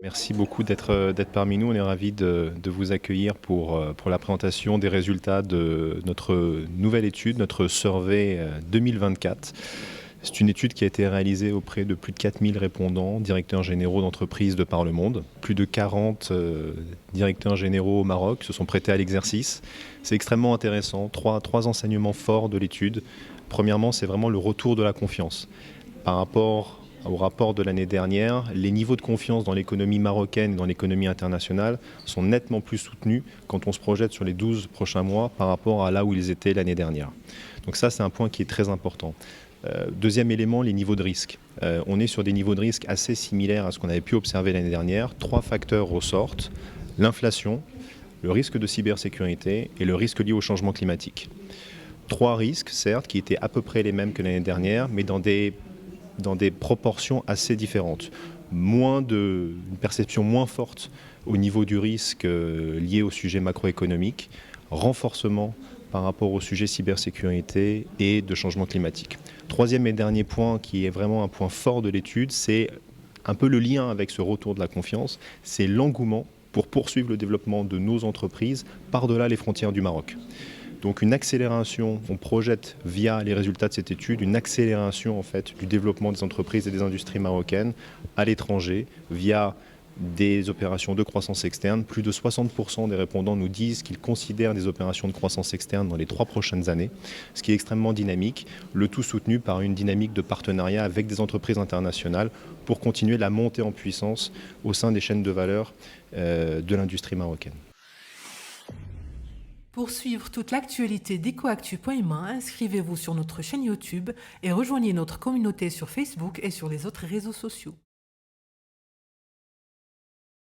Merci beaucoup d'être parmi nous. On est ravis de vous accueillir pour la présentation des résultats de notre nouvelle étude, notre survey 2024. C'est une étude qui a été réalisée auprès de plus de 4000 répondants, directeurs généraux d'entreprises de par le monde. Plus de 40 directeurs généraux au Maroc se sont prêtés à l'exercice. C'est extrêmement intéressant. Trois enseignements forts de l'étude. Premièrement, c'est vraiment le retour de la confiance. Par rapport au rapport de l'année dernière, les niveaux de confiance dans l'économie marocaine et dans l'économie internationale sont nettement plus soutenus quand on se projette sur les 12 prochains mois par rapport à là où ils étaient l'année dernière. Donc ça, c'est un point qui est très important. Deuxième élément, les niveaux de risque. On est sur des niveaux de risque assez similaires à ce qu'on avait pu observer l'année dernière. 3 facteurs ressortent: l'inflation, le risque de cybersécurité et le risque lié au changement climatique. 3 risques, certes, qui étaient à peu près les mêmes que l'année dernière, mais dans des proportions assez différentes. Une perception moins forte au niveau du risque lié au sujet macroéconomique, renforcement par rapport au sujet cybersécurité et de changement climatique. Troisième et dernier point, qui est vraiment un point fort de l'étude, c'est un peu le lien avec ce retour de la confiance, c'est l'engouement pour poursuivre le développement de nos entreprises par-delà les frontières du Maroc. Donc une accélération, on projette via les résultats de cette étude, une accélération en fait du développement des entreprises et des industries marocaines à l'étranger via des opérations de croissance externe. Plus de 60% des répondants nous disent qu'ils considèrent des opérations de croissance externe dans les 3 prochaines années, ce qui est extrêmement dynamique, le tout soutenu par une dynamique de partenariat avec des entreprises internationales pour continuer la montée en puissance au sein des chaînes de valeur de l'industrie marocaine. Pour suivre toute l'actualité d'EcoActu.ma, inscrivez-vous sur notre chaîne YouTube et rejoignez notre communauté sur Facebook et sur les autres réseaux sociaux.